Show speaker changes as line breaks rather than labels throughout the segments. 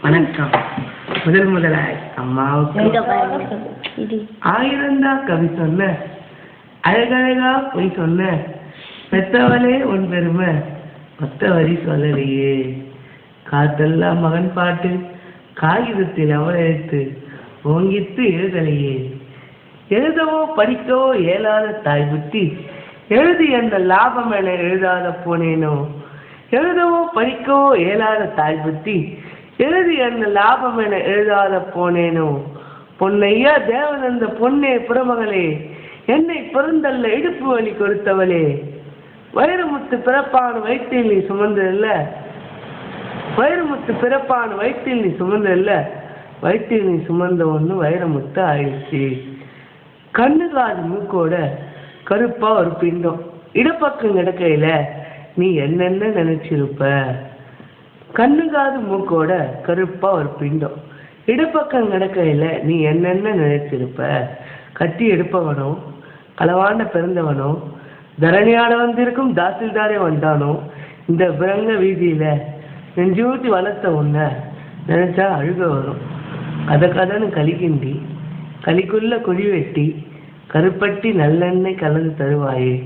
வணக்கம். முதலாய் அம்மாவுக்கு ஆயிரந்தா கவி சொன்ன, அழகழகா போய் சொன்ன, பெத்தவளே உன் பெருமை மொத்த வரி சொல்லலையே. காத்தெல்லாம் மகன் பாட்டு காகிதத்தில் அவள் எழுத்து ஓங்கித்து எழுதலையே. எழுதவோ படிக்கவோ இயலாத தாய் புத்தி எழுதி அந்த லாபம் என எழுதாத போனேனோ. எழுதவோ படிக்கவோ இயலாத தாய் புத்தி எழுதி அந்த லாபம் என எழுதாத போனேனோ. பொன்னையா தேவனந்த பொன்னே புறமகளே, என்னை பிறந்தல்ல இடுப்பு வலி கொடுத்தவளே. வைரமுத்து பிறப்பான வயிற்றில் நீ சுமந்ததில்ல, வைரமுத்து பிறப்பான வயிற்றில் நீ சுமந்ததில்ல, வயிற்றில் நீ சுமந்த ஒன்று வைரமுத்து ஆயிடுச்சு. கண்ணு காது மூக்கோட கருப்பா ஒரு பிண்டம் இடப்பக்கம் கிடக்கையில நீ என்னென்ன நினைச்சிருப்ப. கண்ணு காது மூக்கோட கருப்பா ஒரு பிண்டம் இடப்பக்கம் கிடக்கையில நீ என்னென்ன நினைச்சிருப்ப. கட்டி எடுப்பவனோ களவாண்ட பிறந்தவனோ தரணியாட வந்திருக்கும் தாசில்தாரே வந்தானோ. இந்த பிரங்க வீதியில நெஞ்சூட்டி வளர்த்த உன்னை நினைச்சா அழுக வரும். கதன்னு களிக்கிண்டி களிக்குள்ள குழி வெட்டி கருப்பட்டி நல்லெண்ணெய் கலந்து தருவாயே.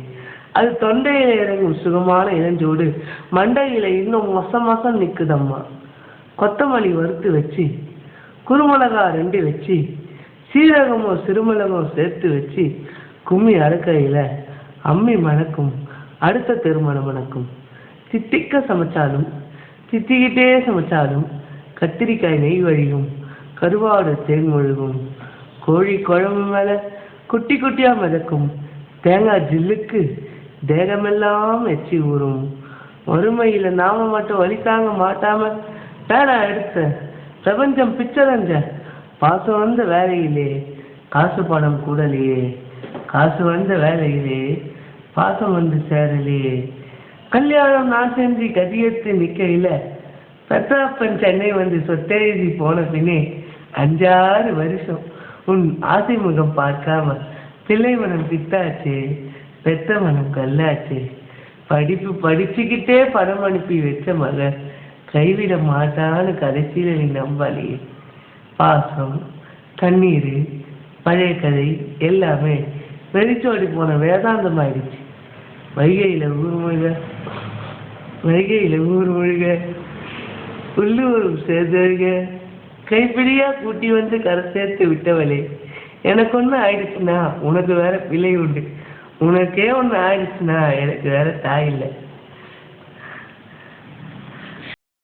அது தொண்டையில இறங்கும் சுகமான இளஞ்சோடு மண்டையில இன்னும் மொசம் நிக்குதம்மா. கொத்தமல்லி வறுத்து வச்சு குறுமிளகா 2 வச்சு சீரகமோ சிறுமிளகோ சேர்த்து வச்சு கும்மி அறுக்கையில அம்மி மணக்கும் அடுத்த திருமணம் மணக்கும். தித்திக்க சமைச்சாலும் தித்திக்கிட்டே சமைச்சாலும் கத்திரிக்காய் நெய் வழியும் கருவாடு தேன் ஒழுகும். கோழி குழம்பு மேல குட்டி குட்டியா மிதக்கும் தேங்காய் ஜில்லுக்கு தேகமெல்லாம் எச்சி ஊறும். வறுமையில நாம மட்டும் வலி தாங்க மாட்டாம பேனா எடுத்த பிரபஞ்சம் பிச்சரஞ்ச பாசம் வந்த வேலையிலே காசு பணம் கூடலையே. காசு வந்த வேலையிலே பாசம் வந்து சேரலையே. கல்யாணம் நான் செஞ்சு கதியத்து நிக்கையில பெற்றப்பன் சென்னை வந்து சொத்தெழுதி போன பின்னே 5-6 வருஷம் உன் ஆசை முகம் பார்க்காம பிள்ளை மனம் பித்தாச்சு பெத்த மனம் கல்லாச்சு. படிப்பு படிச்சுக்கிட்டே படம் அனுப்பி வச்ச மக கைவிட மாட்டான்னு கடைசியில நீ நம்பாளியே. பாசம் கண்ணீர் பழைய கதை எல்லாமே வெறிச்சோடி போன வேதாந்தம் ஆயிடுச்சு. வைகையில ஊர் முழுக உள்ளூர் சேர்ந்தழுக கைப்பிடியா கூட்டி வந்து கரை சேர்த்து விட்டவளே. எனக்கு ஒன்று ஆயிடுச்சுன்னா உனக்கு வேற பிள்ளை உண்டு, உனக்கே ஒன்று ஆயிடுச்சுன்னா எனக்கு வேற தாய் இல்லை.